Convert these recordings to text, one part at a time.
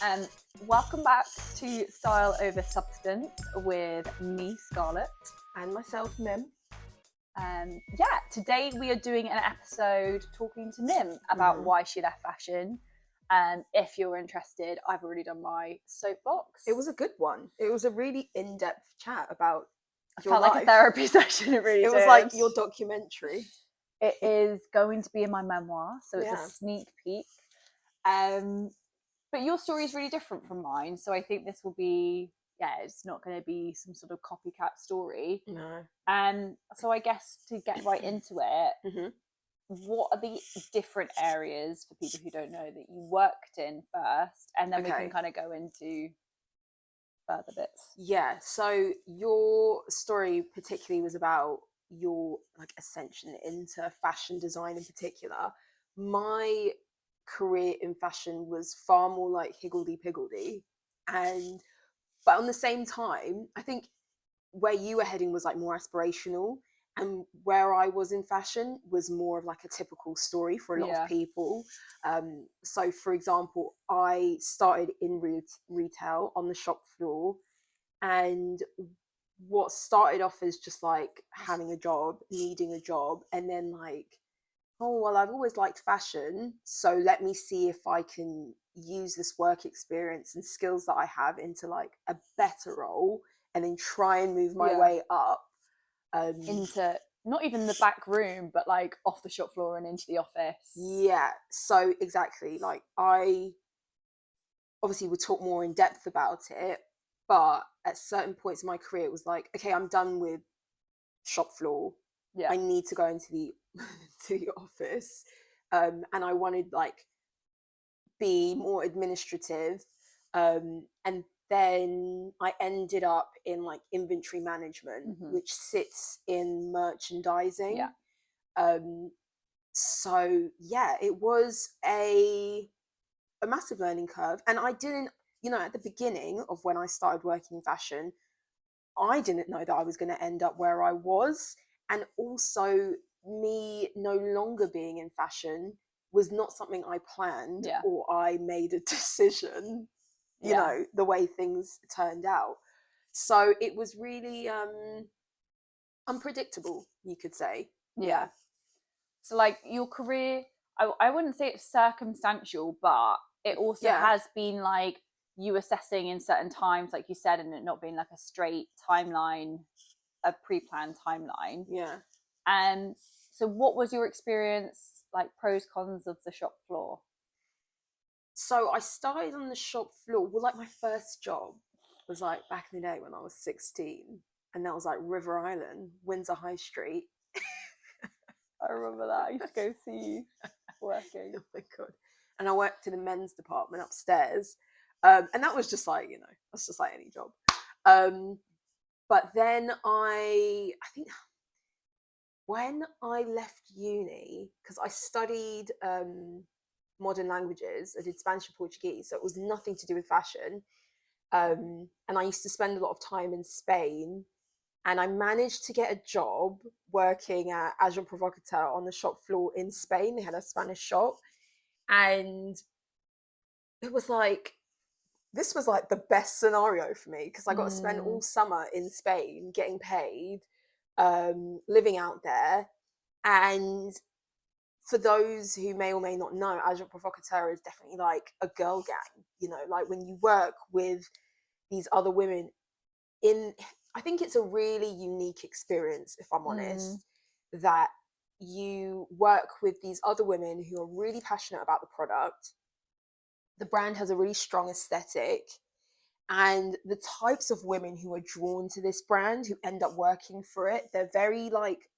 And welcome back to Style Over Substance with me, Scarlett. And myself, Mim. Today we are doing an episode talking to Mim about why she left fashion. And if you're interested, I've already done my soapbox. It was a good one. It was a really in-depth chat about your felt life. like a therapy session. It really It did. was like your documentary. It is going to be in my memoir, so it's Yeah. a sneak peek. But your story is really different from mine, so I think this will be, it's not going to be some sort of copycat story. No. And so I guess to get right into it, Mhm. what are the different areas, for people who don't know, that you worked in first, and then we Okay. can kind of go into further bits. Yeah, so your story particularly was about your ascension into fashion design in particular. My career in fashion was far more like higgledy-piggledy, but on the same time, I think where you were heading was like more aspirational, and where I was in fashion was more of like a typical story for a lot of people. So for example, I started in retail on the shop floor, and what started off as just like having a job, needing a job, and then like, oh well, I've always liked fashion, so let me see if I can use this work experience and skills that I have into like a better role, and then try and move my way up into not even the back room, but like off the shop floor and into the office. Yeah, so exactly, like I obviously would talk more in depth about it, but at certain points in my career it was like, okay, I'm done with shop floor. I need to go into the to the office, and I wanted like be more administrative, and then I ended up in like inventory management, which sits in merchandising. So yeah, it was a massive learning curve, and I didn't, at the beginning of when I started working in fashion, I didn't know that I was going to end up where I was. And also, me no longer being in fashion was not something I planned or I made a decision, the way things turned out. So it was really unpredictable, you could say. Yeah. So like your career, I wouldn't say it's circumstantial, but it also has been like you assessing in certain times, like you said, and it not being like a straight timeline, a pre-planned timeline. Yeah. And so what was your experience, like pros, cons of the shop floor? So I started on the shop floor. Well, like my first job was like back in the day when I was 16, and that was like River Island, Windsor High Street. I remember that. I used to go see you working. Oh my God. And I worked in the men's department upstairs. And that was just like, that's just like any job. But then I think when I left uni, because I studied modern languages, I did Spanish and Portuguese, so it was nothing to do with fashion. And I used to spend a lot of time in Spain, and I managed to get a job working at Agent Provocateur on the shop floor in Spain. They had a Spanish shop, and it was like, this was like the best scenario for me, because I got to spend all summer in Spain getting paid, living out there. And for those who may or may not know, Agent Provocateur is definitely like a girl gang, like when you work with these other women I think it's a really unique experience, if I'm honest, that you work with these other women who are really passionate about the product. The brand has a really strong aesthetic, and the types of women who are drawn to this brand, who end up working for it, they're very like,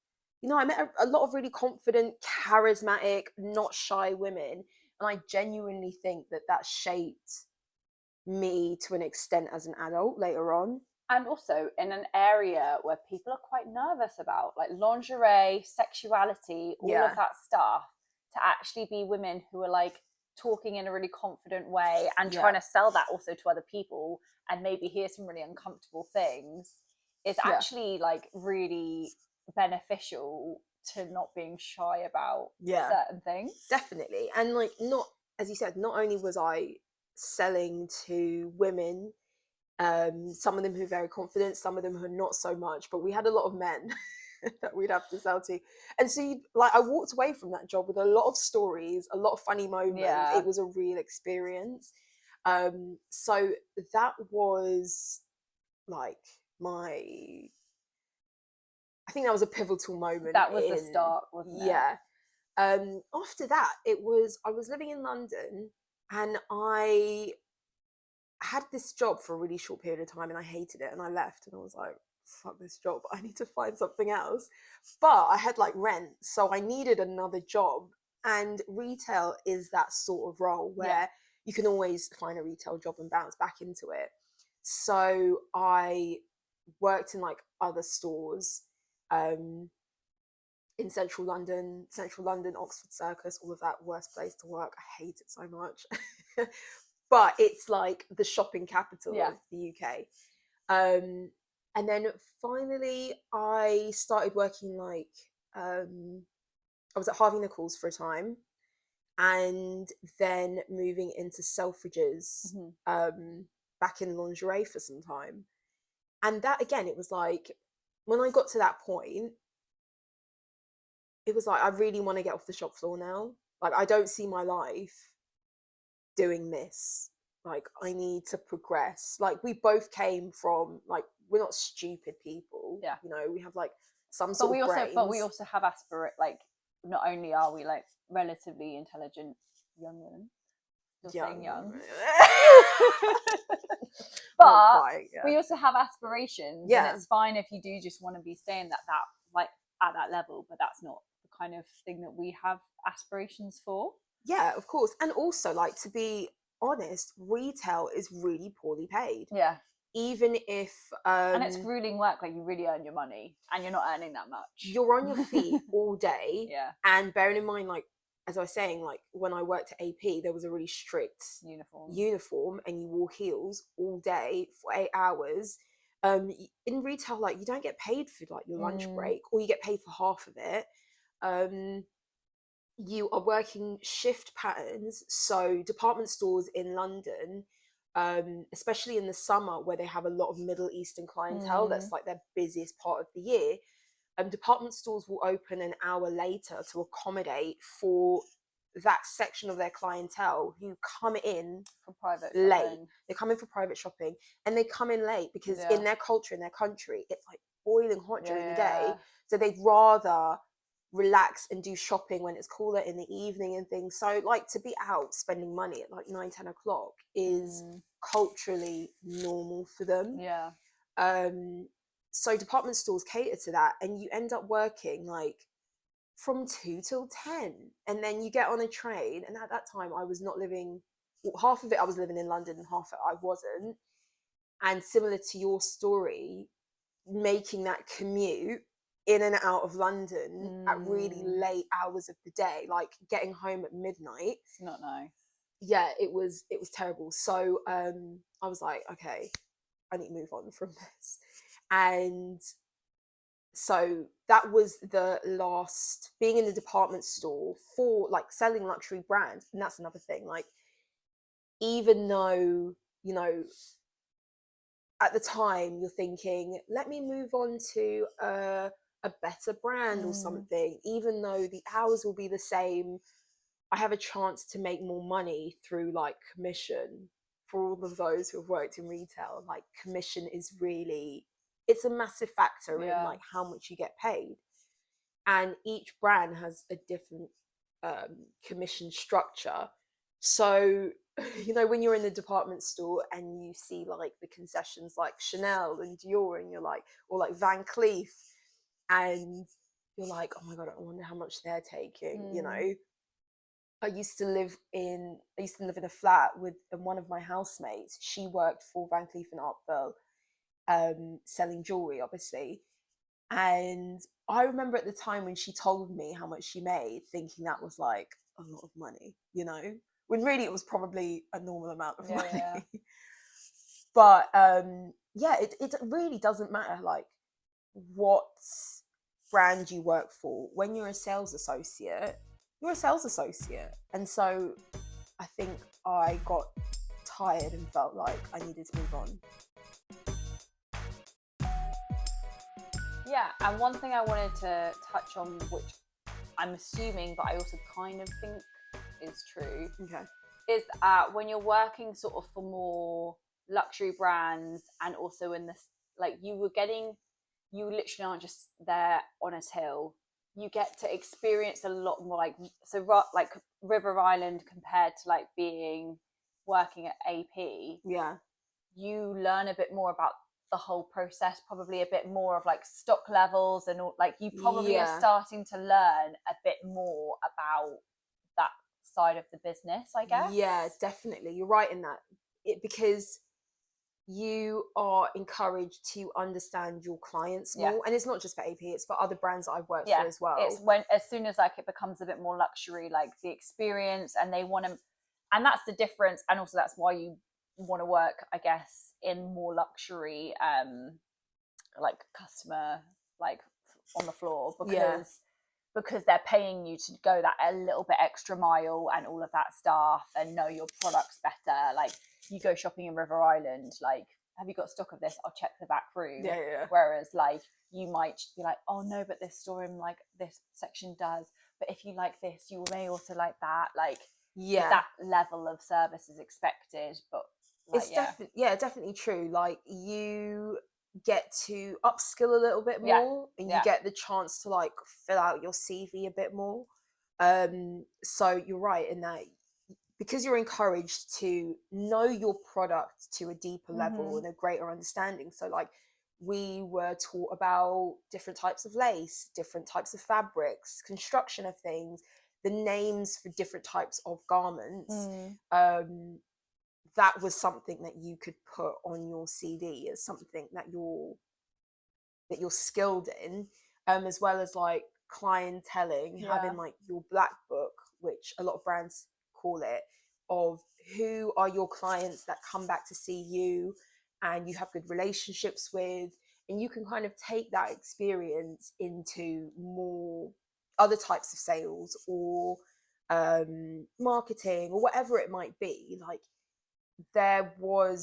I met a lot of really confident, charismatic, not shy women, and I genuinely think that shaped me to an extent as an adult later on. And also in an area where people are quite nervous about, like lingerie, sexuality, all of that stuff, to actually be women who are like talking in a really confident way and trying to sell that also to other people, and maybe hear some really uncomfortable things, is actually like really beneficial to not being shy about certain things. Definitely. And like, not, as you said, not only was I selling to women. Some of them who are very confident, some of them who are not so much, but we had a lot of men that we'd have to sell to. And so I walked away from that job with a lot of stories, a lot of funny moments. Yeah. It was a real experience. So that was like I think that was a pivotal moment. That was the start, wasn't it? Yeah. After that, I was living in London, and I had this job for a really short period of time, and I hated it, and I left, and I was like, fuck this job, I need to find something else. But I had like rent, so I needed another job, and retail is that sort of role where you can always find a retail job and bounce back into it. So I worked in like other stores in central London, Oxford Circus, all of that. Worst place to work. I hate it so much. But it's like the shopping capital of the UK. And then finally I started working like, I was at Harvey Nichols for a time, and then moving into Selfridges, back in lingerie for some time. And that, again, it was like, when I got to that point, it was like, I really want to get off the shop floor now. Like, I don't see my life doing this. Like, I need to progress. Like, we both came from, like, we're not stupid people. Yeah. You know, we have like some sort of brains. But we also have like, not only are we like relatively intelligent young women, still saying young, but we also have aspirations. Yeah. And it's fine if you do just want to be staying that like at that level, but that's not the kind of thing that we have aspirations for. Yeah, of course. And also, like, to be honest, retail is really poorly paid. Yeah. Even if and it's grueling work, like you really earn your money and you're not earning that much. You're on your feet all day. Yeah. And bearing in mind, like, as I was saying, like, when I worked at AP, there was a really strict uniform, and you wore heels all day for 8 hours. In retail, like, you don't get paid for like your lunch break, or you get paid for half of it. You are working shift patterns. So department stores in London, especially in the summer where they have a lot of Middle Eastern clientele, that's like their busiest part of the year, department stores will open an hour later to accommodate for that section of their clientele who come in for private late. Shopping. They come in for private shopping, and they come in late because in their culture, in their country, it's like boiling hot during the day. So they'd rather relax and do shopping when it's cooler in the evening and things. So like, to be out spending money at like 9-10 o'clock is culturally normal for them. So department stores cater to that, and you end up working like from 2 till 10, and then you get on a train. And at that time I was not living, half of it I was living in London and half of it I wasn't. And similar to your story, making that commute in and out of London at really late hours of the day, like getting home at midnight. It's not nice. Yeah, it was terrible. So I was like, okay, I need to move on from this. And so that was the last, being in the department store for like selling luxury brands. And that's another thing, like, even though, you know, at the time you're thinking, let me move on to a better brand or something, even though the hours will be the same, I have a chance to make more money through like commission. For all of those who have worked in retail, like, commission is really, it's a massive factor in like how much you get paid. And each brand has a different commission structure. So, you know, when you're in the department store and you see like the concessions like Chanel and Dior, and you're like, or like Van Cleef, and you're like, oh my God, I wonder how much they're taking, you know. I used to live in a flat with one of my housemates. She worked for Van Cleef and Arpels, selling jewelry, obviously. And I remember at the time when she told me how much she made, thinking that was like a lot of money, you know, when really it was probably a normal amount of money. Yeah. But it really doesn't matter like what brand you work for. When you're a sales associate, you're a sales associate. And so I think I got tired and felt like I needed to move on. Yeah, and one thing I wanted to touch on, which I'm assuming, but I also kind of think is true, Okay. is when you're working sort of for more luxury brands, and also in this, like, you literally aren't just there on a till. You get to experience a lot more, like River Island compared to like working at AP. Yeah. You learn a bit more about the whole process, probably a bit more of like stock levels and all, like you probably are starting to learn a bit more about that side of the business, I guess. Yeah, definitely. You're right in that. Because you are encouraged to understand your clients more. And it's not just for AP, it's for other brands that I've worked for as well. It's as soon as like it becomes a bit more luxury, like the experience, and they want to, and that's the difference. And also that's why you want to work, I guess, in more luxury, like customer, like on the floor, because they're paying you to go that a little bit extra mile and all of that stuff, and know your products better. Like you go shopping in River Island, like, have you got stock of this? I'll check the back room. Whereas like you might be like, oh no, but this store in like this section does, but if you like this, you may also like that. Like that level of service is expected. But like, it's definitely true. Like you get to upskill a little bit more, and you get the chance to like fill out your CV a bit more. So you're right in that, because you're encouraged to know your product to a deeper level and a greater understanding. So like we were taught about different types of lace, different types of fabrics, construction of things, the names for different types of garments. That was something that you could put on your CV as something that you're skilled in, as well as like clientelling, having like your black book, which a lot of brands call it, of who are your clients that come back to see you and you have good relationships with, and you can kind of take that experience into more other types of sales or marketing or whatever it might be. Like there were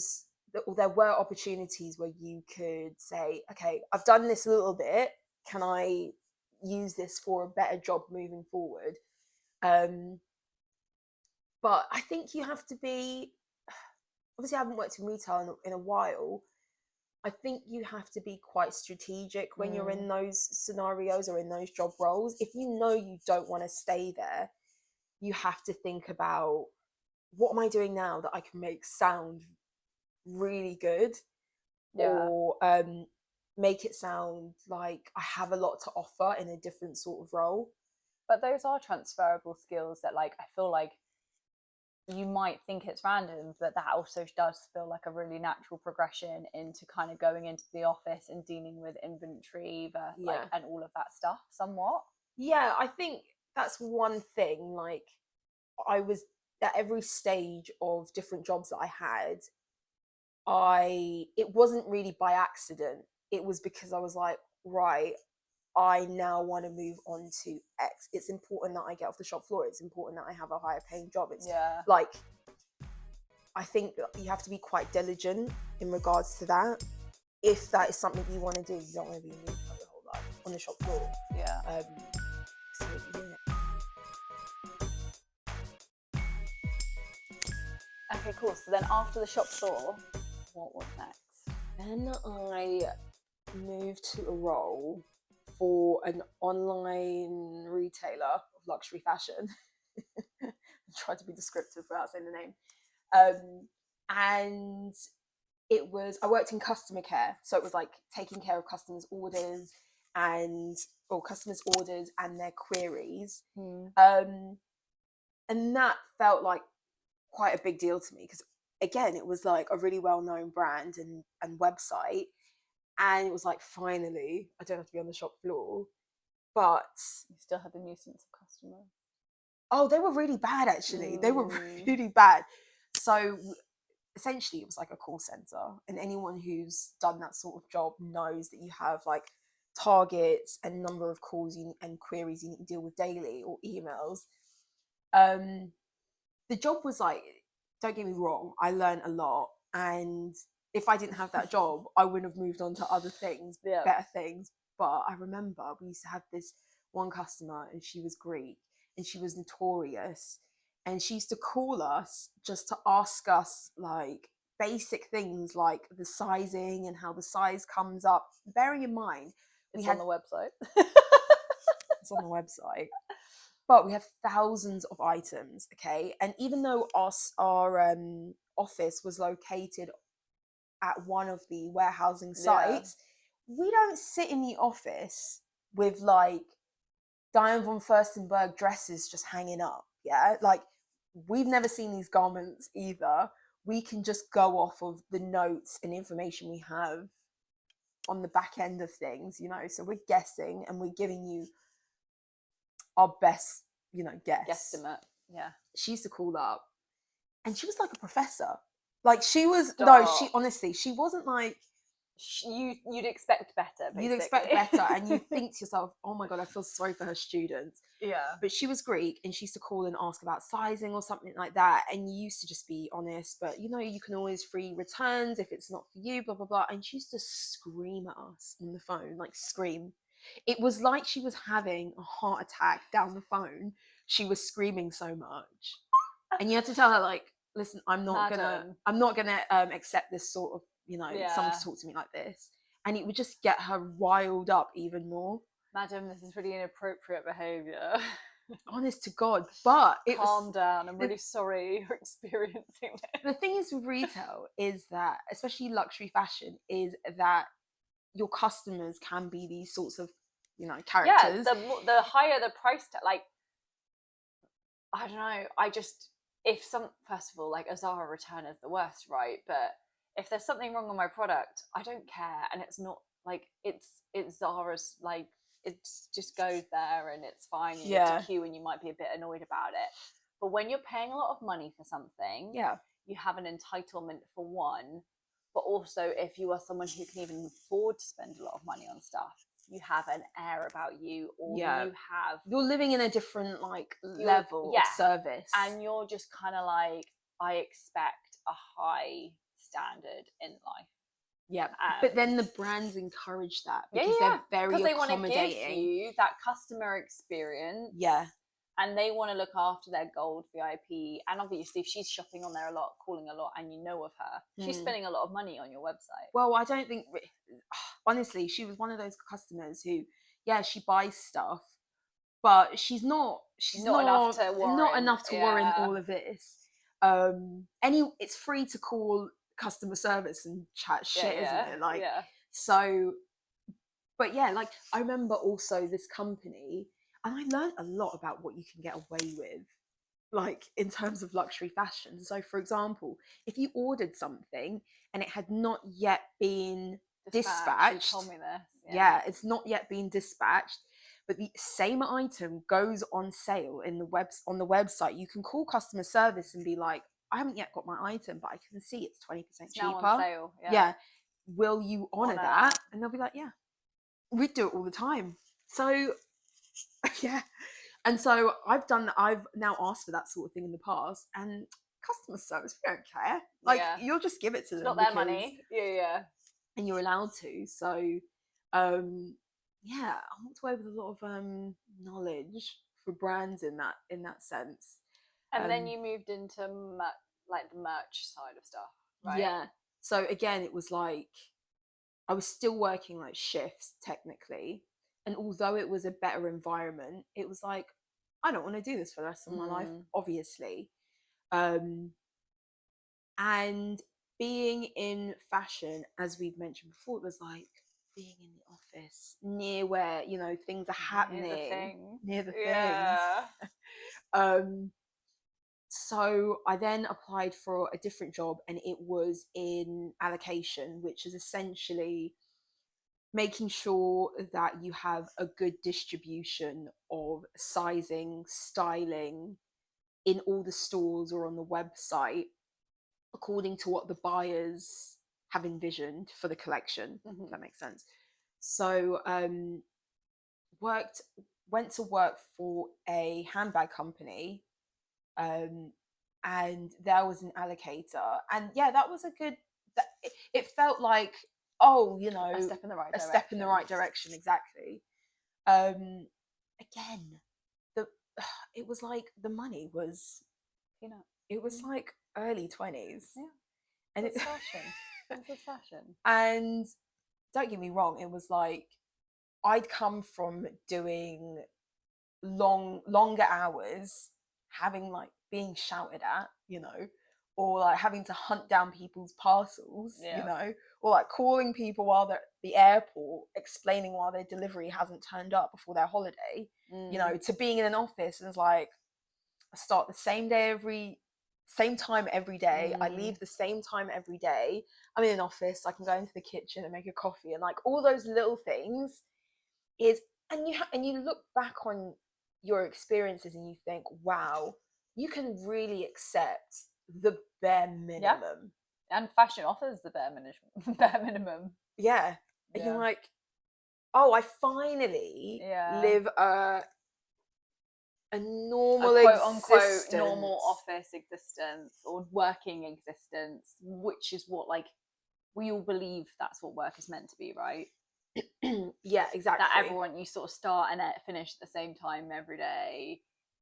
opportunities where you could say, okay, I've done this a little bit, can I use this for a better job moving forward? But I think you have to be, obviously I haven't worked in retail in a while, I think you have to be quite strategic when you're in those scenarios or in those job roles. If you know you don't want to stay there, you have to think about, what am I doing now that I can make sound really good, or make it sound like I have a lot to offer in a different sort of role. But those are transferable skills that, like, I feel like you might think it's random, but that also does feel like a really natural progression into kind of going into the office and dealing with inventory, like, and all of that stuff somewhat. Yeah, I think that's one thing. Like, I was at every stage of different jobs that I had, it wasn't really by accident. It was because I was like, right, I now want to move on to X. It's important that I get off the shop floor. It's important that I have a higher paying job. It's like, I think you have to be quite diligent in regards to that. If that is something you want to do, you don't want to be moving your whole life on the shop floor. So Okay, cool. So then after the shop floor, what was next? Then I moved to a role for an online retailer of luxury fashion. I tried to be descriptive without saying the name. And I worked in customer care. So it was like taking care of customers' orders and their queries. And that felt like quite a big deal to me, because again, it was like a really well-known brand and website. And it was like, finally, I don't have to be on the shop floor. But you still had the nuisance of customers. Oh, they were really bad, actually. They were really bad. So essentially, it was like a call center. And anyone who's done that sort of job knows that you have like targets and number of calls and queries you need to deal with daily, or emails. The job was like, don't get me wrong, I learned a lot, and if I didn't have that job, I wouldn't have moved on to other things, better things. But I remember we used to have this one customer, and she was Greek, and she was notorious, and she used to call us just to ask us like basic things like the sizing and how the size comes up. Bearing in mind, it's on the website. It's on the website. But we have thousands of items, okay? And even though our office was located at one of the warehousing sites, we don't sit in the office with like Diane von Furstenberg dresses just hanging up, yeah? Like, we've never seen these garments either. We can just go off of the notes and information we have on the back end of things, you know? So we're guessing and we're giving you our best, you know, guesstimate. Yeah. She used to call up, and she was like a professor. Like, she was no, she honestly, she wasn't like you'd expect better. Basically. You'd expect better, and you think to yourself, "Oh my god, I feel sorry for her students." Yeah. But she was Greek, and she used to call and ask about sizing or something like that. And you used to just be honest, but you know, you can always free returns if it's not for you. Blah blah blah. And she used to scream at us on the phone, like scream. It was like she was having a heart attack down the phone. She was screaming so much, and you had to tell her like, "Listen, I'm not gonna accept this sort of, you know, someone to talk to me like this." And it would just get her riled up even more. Madam, this is really inappropriate behaviour. Honest to God, but calm down. I'm really sorry you're experiencing this. The thing is with retail is that, especially luxury fashion, is that your customers can be these sorts of, you know, characters. Yeah, the higher the price tag, like, I don't know. First of all, like, a Zara return is the worst, right? But if there's something wrong on my product, I don't care, and it's not like it's Zara's, like, it just goes there and it's fine. You get to queue and you might be a bit annoyed about it. But when you're paying a lot of money for something, you have an entitlement for one. But also, if you are someone who can even afford to spend a lot of money on stuff, you have an air about you, or you're living in a different like level of service, and you're just kind of like, I expect a high standard in life. Yeah, but then the brands encourage that because they're very accommodating. Because they want to give you that customer experience. Yeah. And they want to look after their gold VIP. And obviously, if she's shopping on there a lot, calling a lot, and you know of her, she's spending a lot of money on your website. Well, I don't think, honestly, she was one of those customers who, she buys stuff, but she's not enough to warrant all of this. It's free to call customer service and chat shit, isn't it? Like, so, but like, I remember also this company, and I learned a lot about what you can get away with, like, in terms of luxury fashion. So, for example, if you ordered something and it had not yet been dispatched, you told me this. It's not yet been dispatched, but the same item goes on sale on the website, you can call customer service and be like, I haven't yet got my item, but I can see it's 20% cheaper. Now on sale. Will you honor that? And they'll be like, yeah. We do it all the time. So, And so I've now asked for that sort of thing in the past, and customer service, we don't care. Like, you'll just give it to them. It's not their money. Yeah. And you're allowed to. So, I walked away with a lot of knowledge for brands in that sense. And then you moved into like the merch side of stuff, right? Yeah. So again, it was like I was still working like shifts technically, and although it was a better environment, it was like, I don't want to do this for the rest of my life, obviously. And being in fashion, as we've mentioned before, it was like being in the office near where, you know, things are happening. Near the things. So I then applied for a different job, and it was in allocation, which is essentially making sure that you have a good distribution of sizing, styling in all the stores or on the website, according to what the buyers have envisioned for the collection, if that makes sense. So went to work for a handbag company, and there was an allocator, and yeah, that was a good. It felt like, oh, you know, a step in the right a direction. step in the right direction, exactly. Again, the it was like the money was, it was like early 20s. Yeah, and it's fashion. It's fashion. And don't get me wrong, it was like I'd come from doing longer hours, having like being shouted at, you know, or like having to hunt down people's parcels, you know, or like calling people while they're at the airport, explaining why their delivery hasn't turned up before their holiday, you know, to being in an office and it's like, I start the same time every day. I leave the same time every day. I'm in an office, I can go into the kitchen and make a coffee, and like all those little things is, and you look back on your experiences and you think, wow, you can really accept the bare minimum. And fashion offers the bare minimum. Yeah. And you're like, oh, I finally live a normal, quote unquote normal office existence or working existence, which is what, like, we all believe that's what work is meant to be, right? Yeah, exactly. That everyone, you sort of start and finish at the same time every day.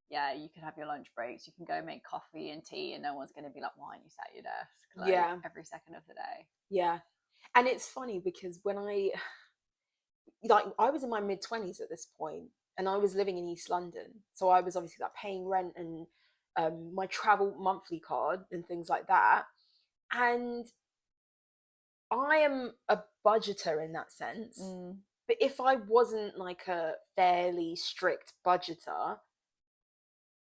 Yeah, you can have your lunch breaks, you can go make coffee and tea, and no one's going to be like, why aren't you sat at your desk? Like, every second of the day. Yeah. And it's funny because when I was in my mid-20s at this point, and I was living in East London, so I was obviously like paying rent and my travel monthly card and things like that, and I am a budgeter in that sense. But if I wasn't like a fairly strict budgeter,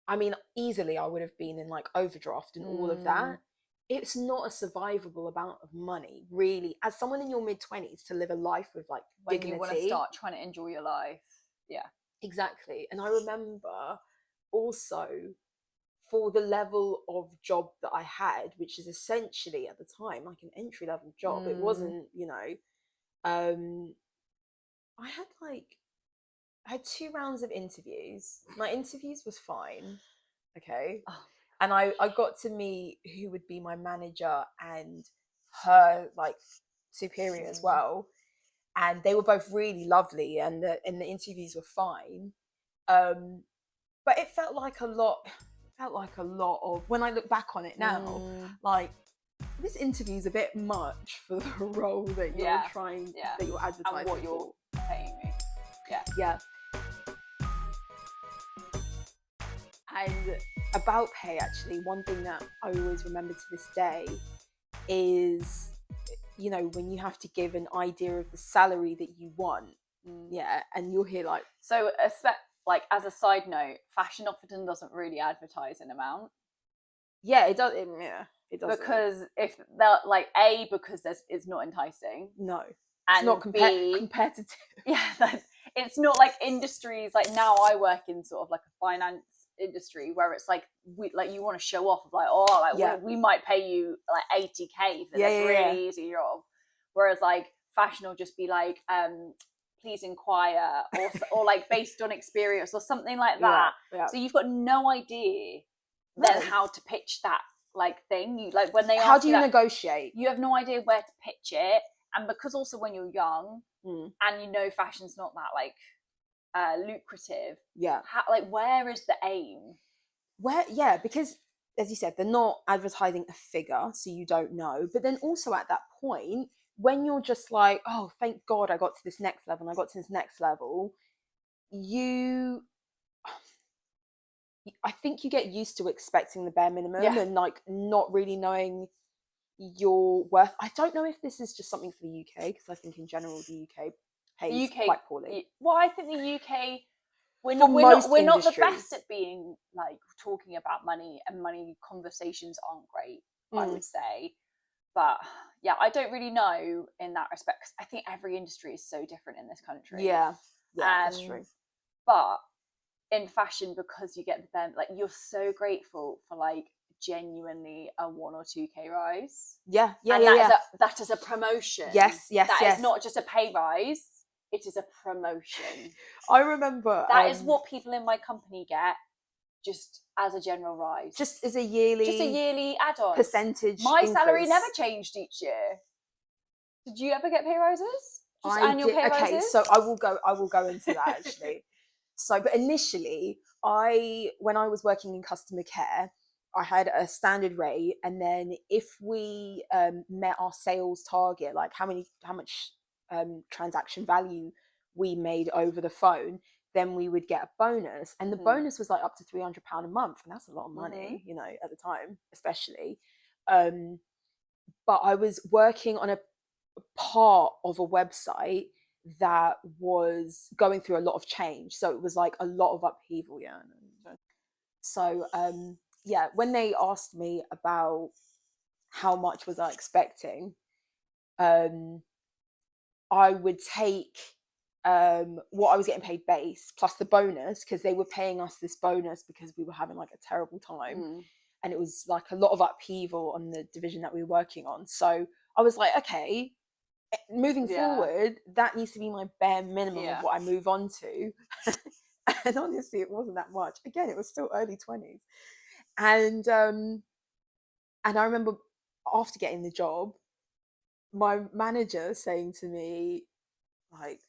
I mean, easily I would have been in like overdraft and all of that. It's not a survivable amount of money, really, as someone in your mid-20s, to live a life with like when dignity. You want to start trying to enjoy your life. Yeah, exactly. And I remember also, for the level of job that I had, which is essentially at the time like an entry-level job, it wasn't, you know, I had 2 rounds of interviews. My interviews was fine, okay, and I got to meet who would be my manager and her like superior as well, and they were both really lovely, and the interviews were fine, but it felt like a lot of, when I look back on it now, like, this interview's a bit much for the role that you're trying, that you're advertising, and what you're paying me. Yeah. And about pay, actually, one thing that I always remember to this day is, you know, when you have to give an idea of the salary that you want, and you'll hear like, so like, as a side note, fashion often doesn't really advertise an amount. Yeah, it does. It doesn't, because if they're like, because it's not enticing. No, it's and not competitive. Yeah, it's not like industries like, now I work in sort of like a finance industry where it's like, you want to show off of like, oh, like we might pay you like 80k for this really easy job, whereas like fashion will just be like, please inquire, or like based on experience or something like that. So you've got no idea then how to pitch that like thing. You like, when they how do you negotiate, you have no idea where to pitch it. And because also when you're young and you know fashion's not that like lucrative, like, where is the aim? Because as you said, they're not advertising a figure, so you don't know. But then also at that point, when you're just like, oh, thank God I got to this next level and I got to this next level, I think you get used to expecting the bare minimum and like not really knowing your worth. I don't know if this is just something for the UK, because I think in general the UK pays quite poorly. Well, I think the UK, we're not the best at being like talking about money, and money conversations aren't great, I would say. But yeah, I don't really know in that respect, because I think every industry is so different in this country. Yeah, that's true. But in fashion, because you get the benefit, like, you're so grateful for like genuinely a 1 or 2k rise. That is a promotion. Yes. Is not just a pay rise, it is a promotion. I remember that is what people in my company get just as a general rise? Just as a yearly add-on. percentage My increase. salary never changed each year. Did you ever get pay rises? Just annual pay rises? Okay, so I will go into that actually. So, but initially, when I was working in customer care, I had a standard rate, and then if we met our sales target, like how much transaction value we made over the phone, then we would get a bonus, and the bonus was like up to £300 a month, and that's a lot of money, you know, at the time, especially. But I was working on a part of a website that was going through a lot of change, so it was like a lot of upheaval. So when they asked me about how much was I expecting, I would take what I was getting paid base plus the bonus, because they were paying us this bonus because we were having like a terrible time, and it was like a lot of upheaval on the division that we were working on. So I was like, okay, moving forward, that needs to be my bare minimum of what I move on to. And honestly, it wasn't that much. Again, it was still early 20s. And I remember after getting the job, my manager saying to me, like,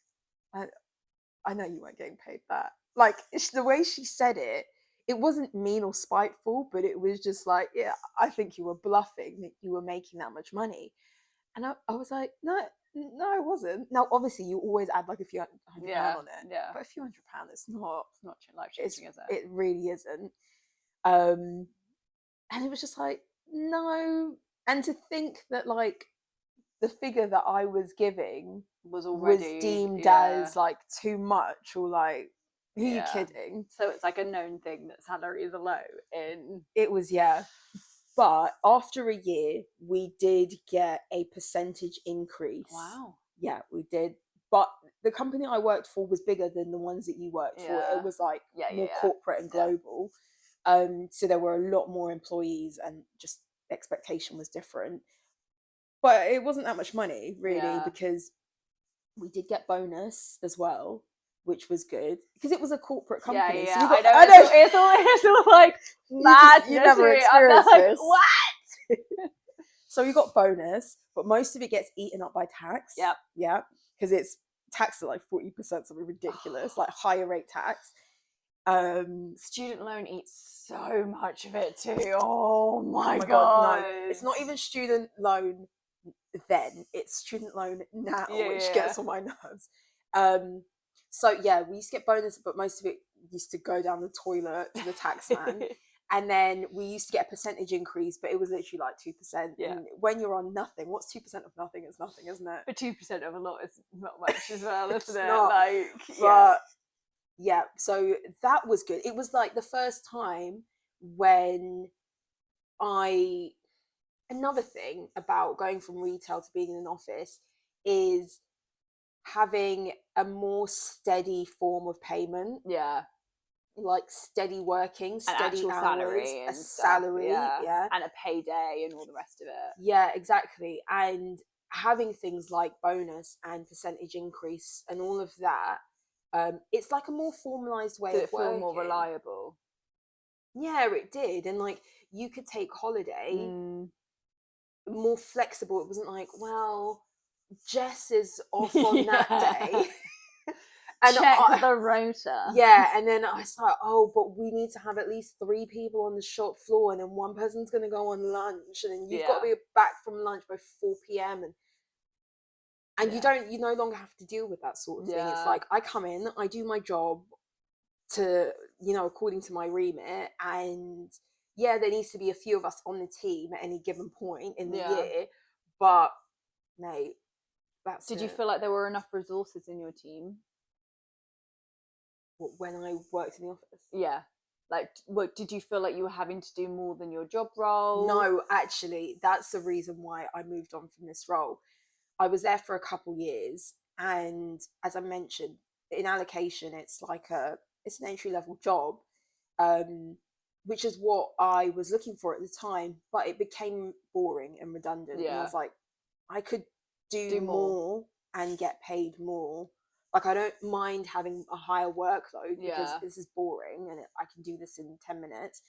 I know you weren't getting paid that. Like, the way she said it, it wasn't mean or spiteful, but it was just like, yeah, I think you were bluffing that you were making that much money. And I was like, no, it wasn't. Now, obviously, you always add like a few £100 on it. Yeah. But a few £100, it's not life changing, is it? It really isn't. And it was just like, no. And to think that like the figure that I was giving was deemed as like too much, or like, who are you kidding? So it's like a known thing that salaries are low in... It was, yeah. But after a year, we did get a percentage increase. Wow. Yeah, we did. But the company I worked for was bigger than the ones that you worked for. It was like more corporate and global. So there were a lot more employees, and just expectation was different. But it wasn't that much money, really, because we did get bonus as well, which was good, because it was a corporate company. Yeah, so I know. It's all like mad. You never experienced like, this. What? So we got bonus, but most of it gets eaten up by tax. Yep. Yeah, because it's taxed at like 40%, something ridiculous, like higher rate tax. Student loan eats so much of it too. Oh my God, no. It's not even student loan then, it's student loan now, which gets on my nerves. So yeah, we used to get bonus, but most of it used to go down the toilet to the tax man. And then we used to get a percentage increase, but it was literally like 2%. Yeah. And when you're on nothing, what's 2% of nothing? It's nothing, isn't it? But 2% of a lot is not much as well, isn't it? Not. Like, but yeah, so that was good. It was like the first time when another thing about going from retail to being in an office is having a more steady form of payment. Yeah. Like steady working, steady hours, salary, a salary, and a payday and all the rest of it. Yeah, exactly. And having things like bonus and percentage increase and all of that, it's like a more formalized way of working. Did it feel more reliable? Yeah, it did. And like, you could take holiday more flexible. It wasn't like, well, Jess is off on that day. And check the rota. Yeah, and then I was like, oh, but we need to have at least 3 people on the shop floor, and then one person's going to go on lunch, and then you've got to be back from lunch by 4 p.m. And you no longer have to deal with that sort of thing. It's like, I come in, I do my job to, according to my remit, and there needs to be a few of us on the team at any given point in the year, but mate, that's Did you feel like there were enough resources in your team? When I worked in the office? Yeah. Like, what, did you feel like you were having to do more than your job role? No, actually, that's the reason why I moved on from this role. I was there for a couple years, and as I mentioned, in allocation, it's an entry-level job, which is what I was looking for at the time, but it became boring and redundant. And I was like, I could do more and get paid more Like, I don't mind having a higher workload because Yeah. this is boring and I can do this in 10 minutes.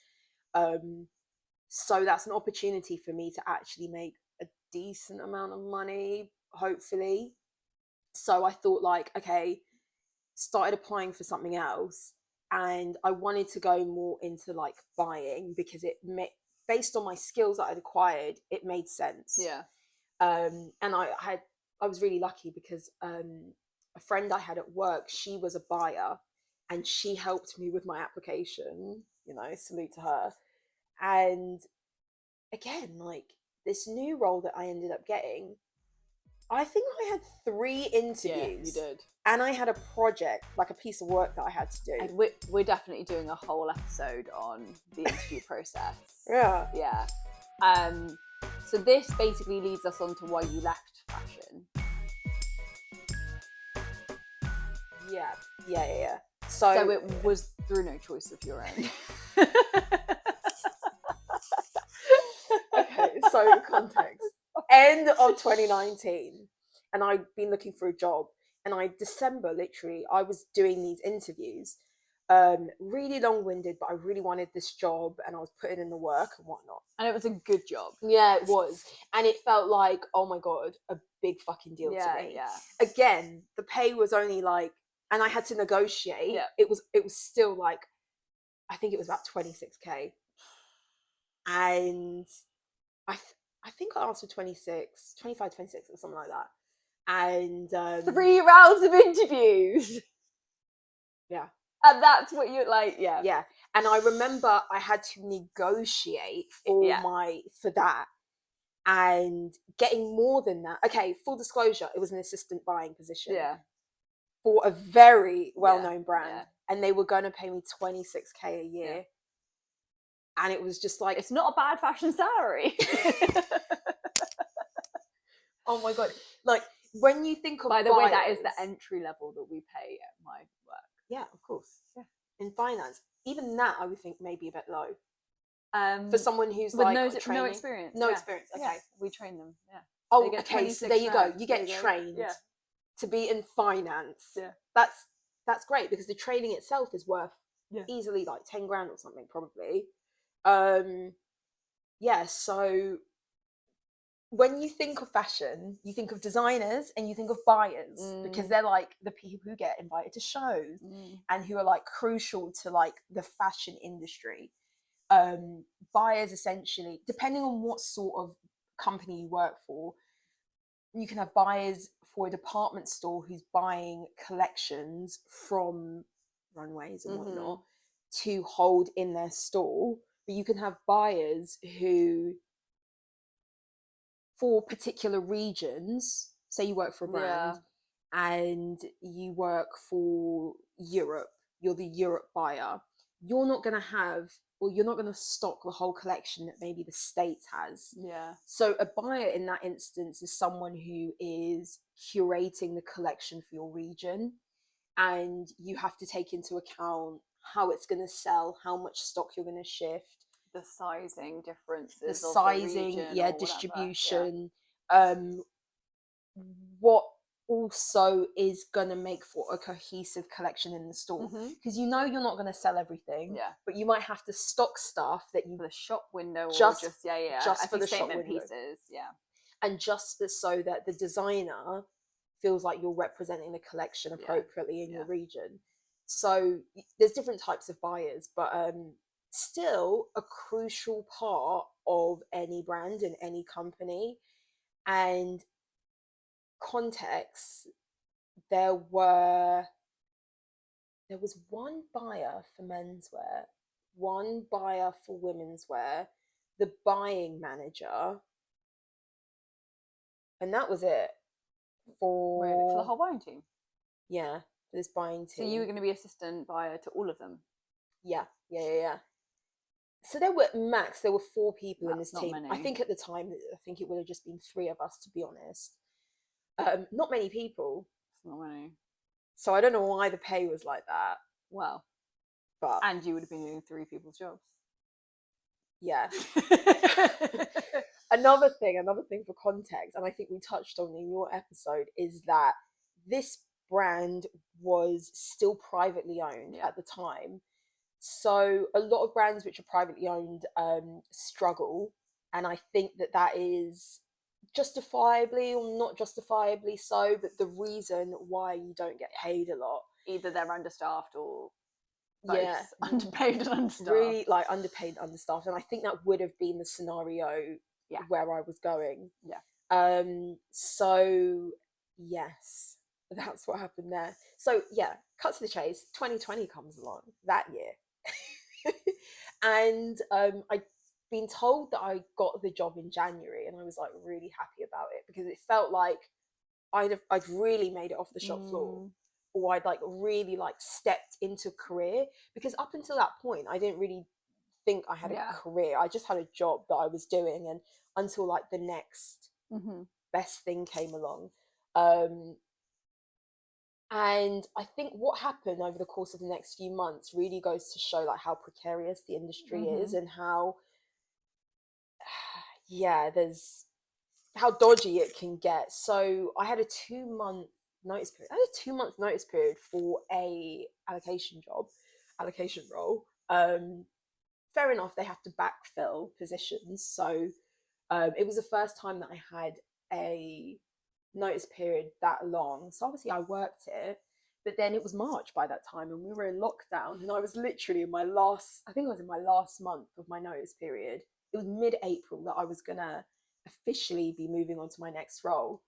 So that's an opportunity for me to actually make a decent amount of money, hopefully. So I thought, like, okay, started applying for something else, and I wanted to go more into like buying because based on my skills that I'd acquired, it made sense. Yeah. And I was really lucky because a friend I had at work, she was a buyer, and she helped me with my application. You know, salute to her. And again, like, this new role that I ended up getting, I think I had 3 interviews. Yeah, you did. And I had a project, like a piece of work that I had to do. And we're definitely doing a whole episode on the interview process. Yeah. Yeah. So this basically leads us on to why you left fashion. Yeah. So it was through no choice of your own. Okay, so context. End of 2019, and I'd been looking for a job, and December, literally, I was doing these interviews, really long-winded, but I really wanted this job, and I was putting in the work and whatnot. And it was a good job. Yeah, it was. And it felt like, oh my God, a big fucking deal to me. Yeah. Again, the pay was only like, and I had to negotiate. Yeah. It was still like, I think it was about 26k. And I think I asked for 26, 25, 26 or something like that. And 3 rounds of interviews. Yeah. And that's what you like, yeah. Yeah. And I remember I had to negotiate for that, and getting more than that. Okay, full disclosure, it was an assistant buying position. Yeah. For a very well-known brand. Yeah. And they were going to pay me 26k a year. Yeah. And it was just like, it's not a bad fashion salary. Oh my God. Like, when you think of By the buyers, way, that is the entry level that we pay at my work. Yeah, of course. Yeah. In finance. Even that I would think maybe a bit low. For someone who's with like no experience. No experience. Okay. Yeah. We train them. Yeah. Oh, okay. So there you go. You get trained to be in finance. Yeah. That's great, because the training itself is worth easily like 10 grand or something, probably. Yeah, so when you think of fashion, you think of designers and you think of buyers, because they're like the people who get invited to shows and who are like crucial to like the fashion industry. Buyers, essentially, depending on what sort of company you work for, you can have buyers for a department store who's buying collections from runways and whatnot to hold in their store. But you can have buyers who, for particular regions, say you work for a brand and you work for Europe, you're the Europe buyer, you're not going to have, or you're not going to stock the whole collection that maybe the States has. Yeah. So a buyer in that instance is someone who is curating the collection for your region, and you have to take into account how it's going to sell, how much stock you're going to shift, the sizing differences, the sizing, distribution, what also is going to make for a cohesive collection in the store, because you're not going to sell everything, but you might have to stock stuff that you, for the shop window, just for the shop window pieces, and just so that the designer feels like you're representing the collection appropriately in your region. So there's different types of buyers, but still a crucial part of any brand and any company. And context, there was one buyer for menswear, one buyer for womenswear, the buying manager, and that was it for the whole buying team. Yeah, for this buying team. So you were going to be assistant buyer to all of them? Yeah. So there were 4 people in this team. Many. I think at the time, it would have just been 3 of us, to be honest. Not many people. Not many. So I don't know why the pay was like that. Well, but and you would have been doing 3 people's jobs. Yeah. Another thing for context, and I think we touched on in your episode, is that this brand was still privately owned at the time. So a lot of brands which are privately owned struggle, and I think that is justifiably or not justifiably so, but the reason why you don't get paid a lot. Either they're understaffed or both. Underpaid and understaffed. Really, like, underpaid and understaffed. And I think that would have been the scenario where I was going. So yes, that's what happened there. So yeah, cut to the chase, 2020 comes along that year. And I'd been told that I got the job in January, and I was like really happy about it because it felt like I'd really made it off the shop floor, or I'd like really like stepped into a career, because up until that point I didn't really think I had a career. I just had a job that I was doing, and until like the next best thing came along. And I think what happened over the course of the next few months really goes to show like how precarious the industry is, and how there's how dodgy it can get. So I had a 2-month notice period. I had a 2-month notice period for a allocation role. Fair enough, they have to backfill positions. So it was the first time that I had a notice period that long. So obviously I worked it, but then it was March by that time, and we were in lockdown, and I was literally in my last month of my notice period. It was mid-April that I was gonna officially be moving on to my next role.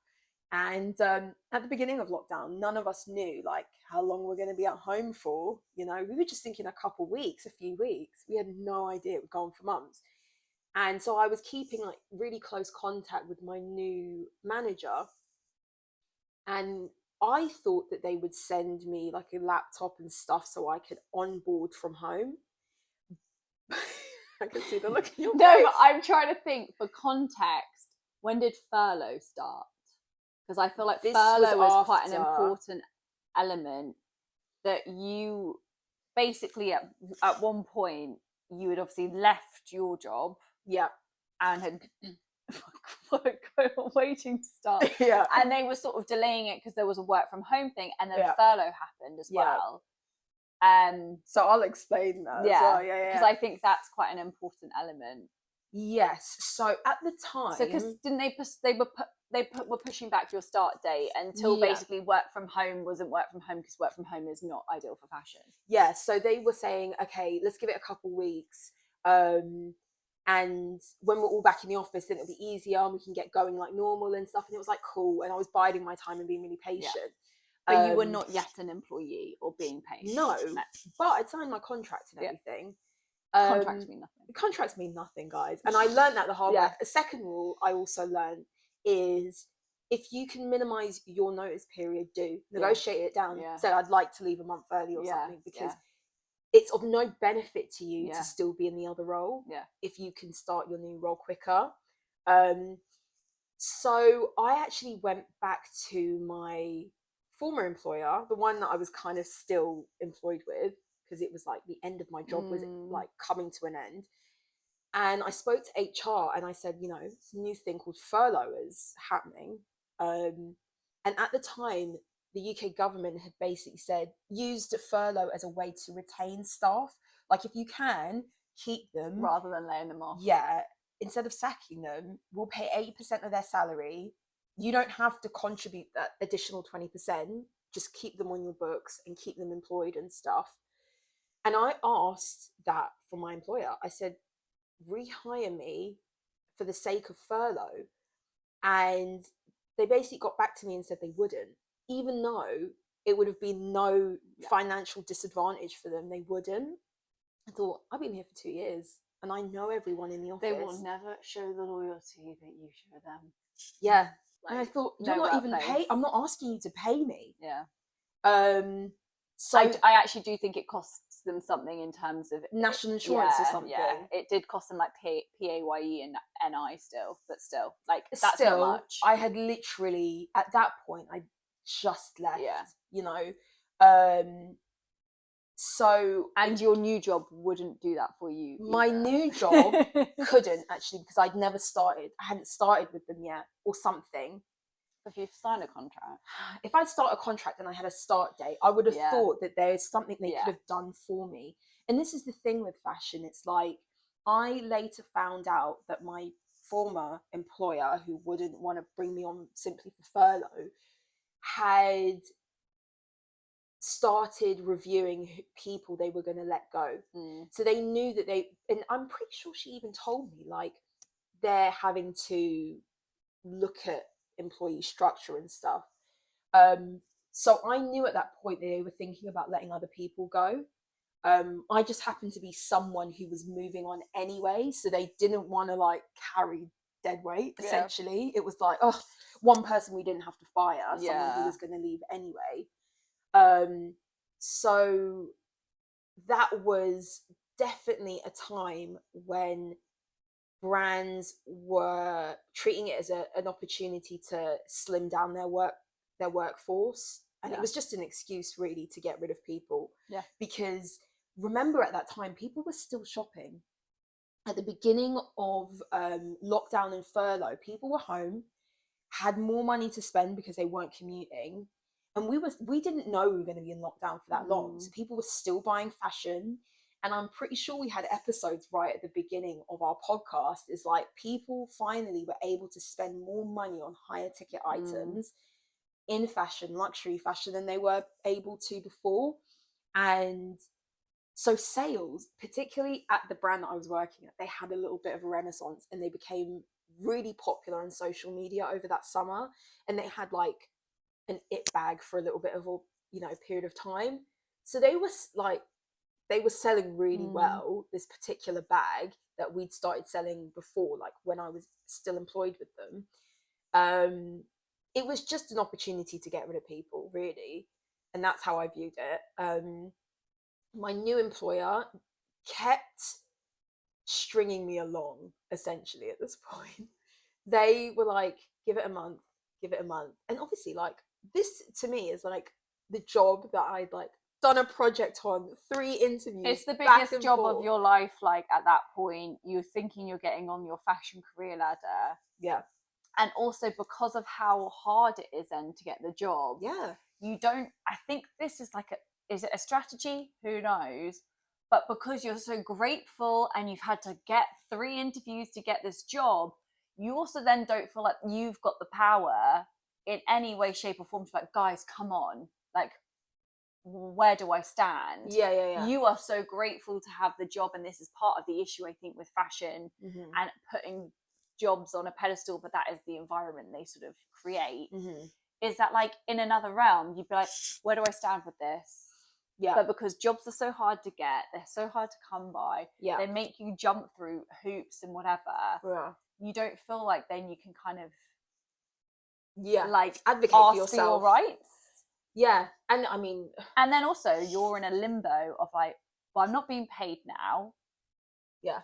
And at the beginning of lockdown, none of us knew like how long we're going to be at home for. You know, we were just thinking a couple weeks, a few weeks. We had no idea it would go on for months. And so I was keeping like really close contact with my new manager, and I thought that they would send me like a laptop and stuff so I could onboard from home. I can see the look in your face. No, but I'm trying to think for context. When did furlough start? Because I feel like furlough was quite an important element, that you basically at one point you had obviously left your job. Yeah. And had waiting to start. Yeah. And they were sort of delaying it because there was a work from home thing, and then furlough happened as well. So I'll explain that. Yeah, because I think that's quite an important element. Yes. So at the time, so because didn't they were pushing back your start date until basically work from home wasn't work from home, because work from home is not ideal for fashion. Yeah. So they were saying, okay, let's give it a couple weeks, and when we're all back in the office, then it'll be easier and we can get going like normal and stuff. And it was like cool, and I was biding my time and being really patient. But you were not yet an employee or being paid. No, but I'd signed my contract and everything. Contracts mean nothing. Contracts mean nothing, guys. And I learned that the hard way. A second rule I also learned is, if you can minimize your notice period, negotiate it down. Say I'd like to leave a month early or something, because it's of no benefit to you to still be in the other role if you can start your new role quicker. So I actually went back to my former employer, the one that I was kind of still employed with, because it was like the end of my job was like coming to an end. And I spoke to HR and I said, it's a new thing called furlough is happening. And at the time, the UK government had basically used furlough as a way to retain staff. Like, if you can, keep them. Rather than laying them off. Yeah. Instead of sacking them, we'll pay 80% of their salary. You don't have to contribute that additional 20%. Just keep them on your books and keep them employed and stuff. And I asked that from my employer. I said, rehire me for the sake of furlough. And they basically got back to me and said they wouldn't. Even though it would have been no financial disadvantage for them, they wouldn't. I thought, I've been here for 2 years and I know everyone in the office. They will never show the loyalty that you show them. Yeah. Like, and I thought, you're not even paid. I'm not asking you to pay me. Yeah. So I actually do think it costs them something in terms of national insurance or something. Yeah, it did cost them like PAYE and NI still, but still, like, that's not much. I had literally, at that point, I just left. So and your new job wouldn't do that for you either. My new job couldn't, actually, because I'd never started. I hadn't started with them yet or something. If you've signed a contract. If I start a contract and I had a start date, I would have thought that there's something they could have done for me. And this is the thing with fashion. It's like, I later found out that my former employer, who wouldn't want to bring me on simply for furlough, had started reviewing people they were going to let go. So they knew that and I'm pretty sure she even told me, like, they're having to look at employee structure and stuff. So I knew at that point that they were thinking about letting other people go. I just happened to be someone who was moving on anyway, so they didn't want to like carry dead weight, essentially. It was like, oh, one person we didn't have to fire, someone who was going to leave anyway. So that was definitely a time when brands were treating it as an opportunity to slim down their workforce, and it was just an excuse really to get rid of people. Because remember, at that time people were still shopping. At the beginning of lockdown and furlough, people were home, had more money to spend because they weren't commuting, and we didn't know we were going to be in lockdown for that long, so people were still buying fashion. And I'm pretty sure we had episodes right at the beginning of our podcast, is like, people finally were able to spend more money on higher ticket items in fashion, luxury fashion, than they were able to before. And so sales, particularly at the brand that I was working at, they had a little bit of a renaissance, and they became really popular on social media over that summer. And they had like an it bag for a little bit of a period of time. So they were selling really well, this particular bag that we'd started selling before, like when I was still employed with them. It was just an opportunity to get rid of people, really. And that's how I viewed it. My new employer kept stringing me along, essentially, at this point. They were like, give it a month. And obviously, like, this to me is like the job that I'd like done a project on, 3 interviews. It's the biggest job of your life. Like, at that point, you're thinking you're getting on your fashion career ladder. Yeah. And also because of how hard it is then to get the job. Yeah. You don't, I think this is like is it a strategy? Who knows? But because you're so grateful and you've had to get 3 interviews to get this job, you also then don't feel like you've got the power in any way, shape or form to like, guys, come on. Like, where do I stand? Yeah. You are so grateful to have the job, and this is part of the issue, I think, with fashion and putting jobs on a pedestal, but that is the environment they sort of create. Is that, like, in another realm, you'd be like, where do I stand with this? Yeah. But because jobs are so hard to get, they're so hard to come by, they make you jump through hoops and whatever. You don't feel like then you can kind of like advocate ask for yourself, for your rights. And I mean, and then also you're in a limbo of like, well, I'm not being paid now.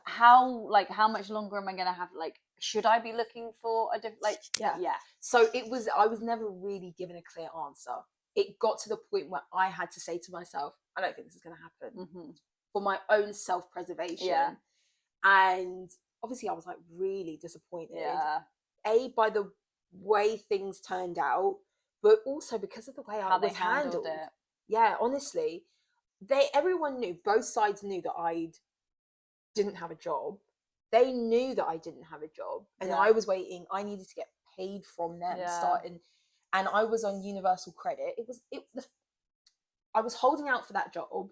How much longer am I gonna have? Like, should I be looking for a different, like, So I was never really given a clear answer. It got to the point where I had to say to myself, I don't think this is gonna happen, for my own self-preservation. And obviously I was like really disappointed, by the way things turned out, but also because of the way I was handled it. Yeah, honestly, everyone knew, both sides knew that I didn't have a job. They knew that I didn't have a job, and I was waiting. I needed to get paid from them starting, and I was on universal credit. I was holding out for that job,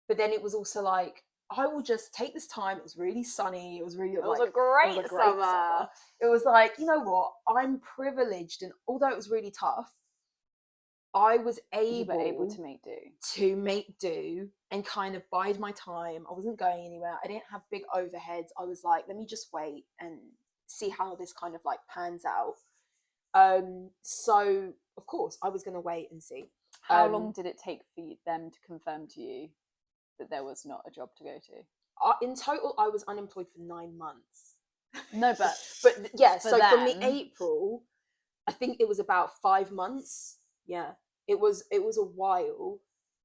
but then it was also like, I will just take this time. It was really sunny. It was a great summer. It was like, you know what? I'm privileged, and although it was really tough, I was able to make do and kind of bide my time. I wasn't going anywhere. I didn't have big overheads. I was like, let me just wait and see how this kind of like pans out. So of course I was going to wait and see. How long did it take for them to confirm to you that there was not a job to go to? In total, I was unemployed for 9 months. No, but so from the April, I think it was about 5 months. Yeah, it was a while.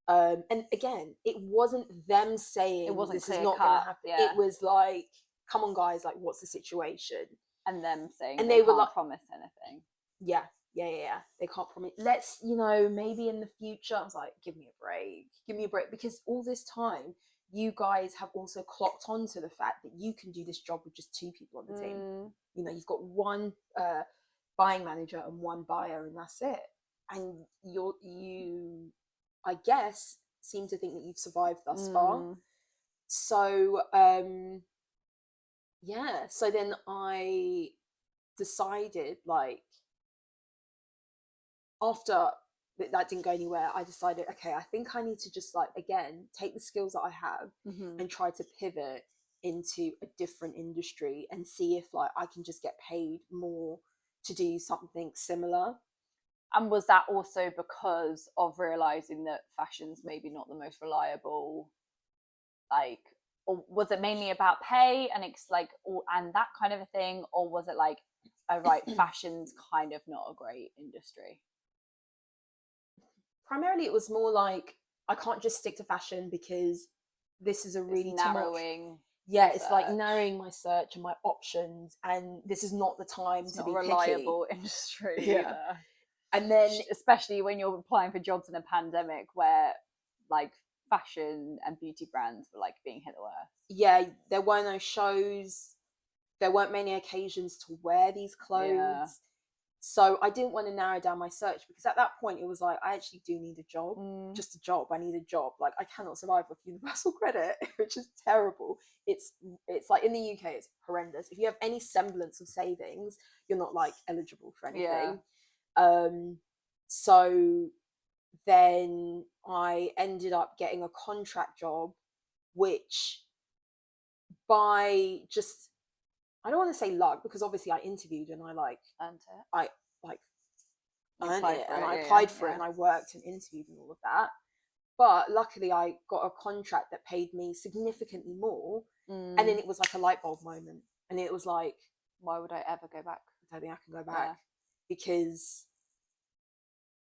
And again, it wasn't them saying this is not going to happen. It was like, come on guys, like, what's the situation? And them saying, and they were like, promise anything. Yeah. yeah. They can't promise. Let's, you know, maybe in the future. I was like, give me a break, because all this time you guys have also clocked onto the fact that you can do this job with just two people on the team. You know, you've got one buying manager and one buyer, and that's it. And you, I guess, seem to think that you've survived thus far. So yeah, so then I decided, like, after that didn't go anywhere, I decided, okay, I think I need to just, like, again, take the skills that I have and try to pivot into a different industry and see if, like, I can just get paid more to do something similar. And was that also because of realizing that fashion's maybe not the most reliable, like, or was it mainly about pay and it's like, and that kind of a thing, or was it like, oh right, fashion's kind of not a great industry? Primarily, it was more like, I can't just stick to fashion because this is a really narrowing. Yeah, it's like narrowing my search and my options, and this is not the time to be a reliable industry. Yeah. And then, especially when you're applying for jobs in a pandemic where, like, fashion and beauty brands were like being hit the worst. Yeah, there were no shows, there weren't many occasions to wear these clothes. Yeah. So I didn't want to narrow down my search, because at that point it was like, I actually do need a job. Just a job. I need a job. Like, I cannot survive with universal credit, which is terrible. It's like, in the UK it's horrendous. If you have any semblance of savings, you're not, like, eligible for anything. So then I ended up getting a contract job, which, by just, I don't want to say luck, because obviously I interviewed and I, like, earned it. I, like, earned it, and I applied for it, and I worked and interviewed and all of that. But luckily I got a contract that paid me significantly more. And then it was like a light bulb moment, and it was like, why would I ever go back? I don't think I can go back. Because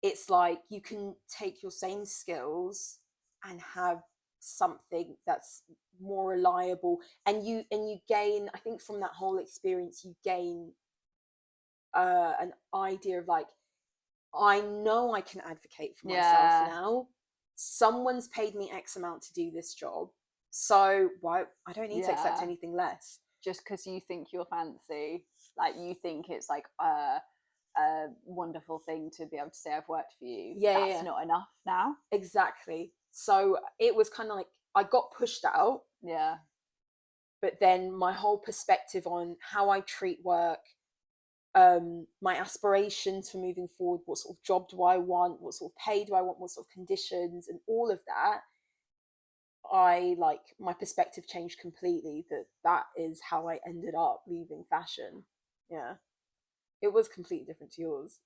it's like, you can take your same skills and have something that's more reliable, and you gain, I think, from that whole experience, you gain an idea of, like, I know I can advocate for myself now. Someone's paid me X amount to do this job, so why, I don't need to accept anything less. Just because you think you're fancy, like, you think it's like a wonderful thing to be able to say I've worked for you. That's not enough now. Exactly. So it was kind of like, I got pushed out. But then my whole perspective on how I treat work, my aspirations for moving forward, what sort of job do I want, what sort of pay do I want, what sort of conditions, and all of that, my perspective changed completely. That is how I ended up leaving fashion. Yeah, it was completely different to yours.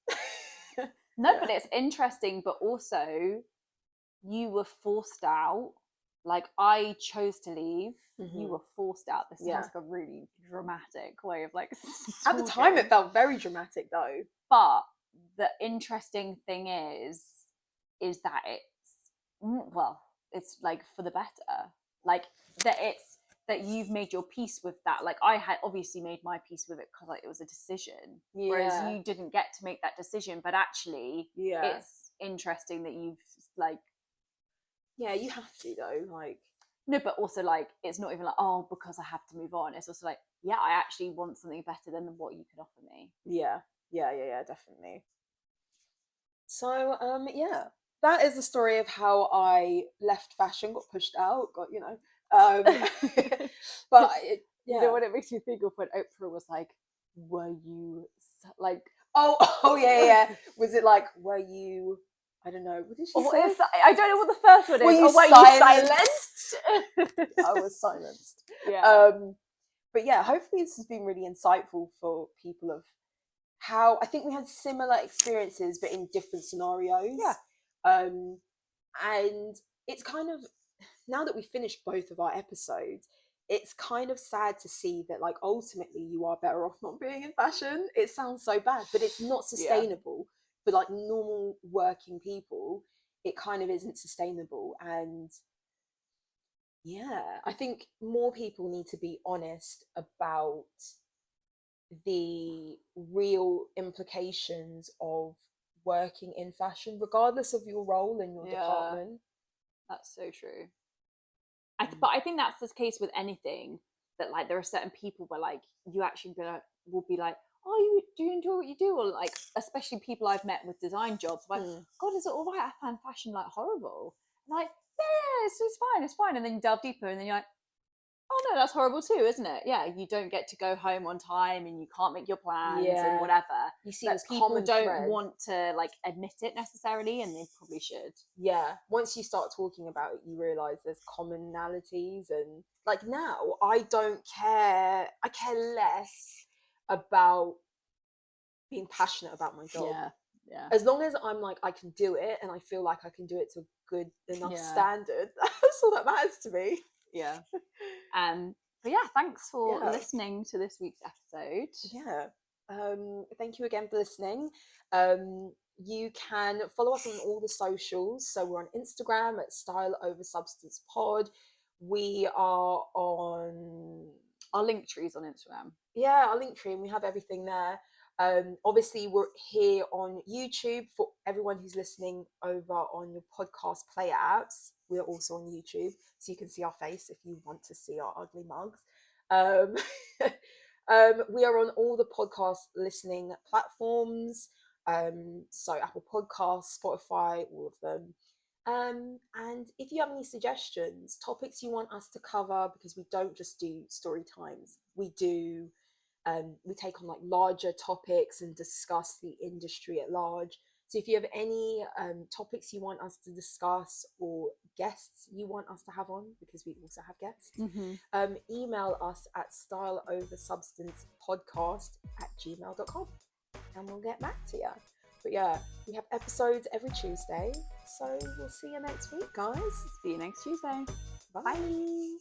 No, but it's interesting, but also you were forced out. Like, I chose to leave. You were forced out. This sounds like a really dramatic way of, like, at the time it felt very dramatic though. But the interesting thing is that it's like for the better. Like, that you've made your peace with that. Like, I had obviously made my peace with it because, like, it was a decision. Whereas you didn't get to make that decision. But actually, it's interesting that you've, like, you have to, though, like. No, but also, like, it's not even like, oh, because I have to move on. It's also like, I actually want something better than what you could offer me. Yeah, definitely. So, that is the story of how I left fashion, got pushed out, got, but you know what it makes me think of when Oprah was like, were you like, oh yeah, was it like, were you, I don't know, what did she say? I don't know what the first one is. Were you silenced? I was silenced. But yeah, hopefully this has been really insightful for people of how, I think we had similar experiences but in different scenarios. And it's kind of, now that we finished both of our episodes, it's kind of sad to see that, like, ultimately you are better off not being in fashion. It sounds so bad, but it's not sustainable for, like, normal working people. It kind of isn't sustainable. And I think more people need to be honest about the real implications of working in fashion, regardless of your role in your department. That's so true. But I think that's the case with anything, that like there are certain people where like you actually will be like, oh, do you enjoy what you do? Or like, especially people I've met with design jobs, like, God, is it all right? I find fashion like horrible. And like, yeah, it's fine. And then you delve deeper and then you're like, oh no, that's horrible too, isn't it? Yeah, you don't get to go home on time and you can't make your plans and whatever. You see, but this people common don't thread. want to like admit it necessarily, and they probably should. Yeah, once you start talking about it, you realize there's commonalities, and like now, I don't care. I care less about being passionate about my job. Yeah. As long as I'm like, I can do it, and I feel like I can do it to a good enough standard. That's all that matters to me. Yeah. But yeah, thanks for listening to this week's episode. Yeah. Thank you again for listening. You can follow us on all the socials. So we're on Instagram at Style Over Substance Pod. We are on our link trees on Instagram. Yeah, our link tree, and we have everything there. Obviously, we're here on YouTube for everyone who's listening over on your podcast player apps. We're also on YouTube, so you can see our face if you want to see our ugly mugs. We are on all the podcast listening platforms, so Apple Podcasts, Spotify, all of them. And if you have any suggestions, topics you want us to cover, because we don't just do story times, we take on like larger topics and discuss the industry at large. So if you have any topics you want us to discuss, or guests you want us to have on, because we also have guests, email us at styleoversubstancepodcast@gmail.com and we'll get back to you. But yeah, we have episodes every Tuesday, so we'll see you next week, guys. See you next Tuesday. Bye.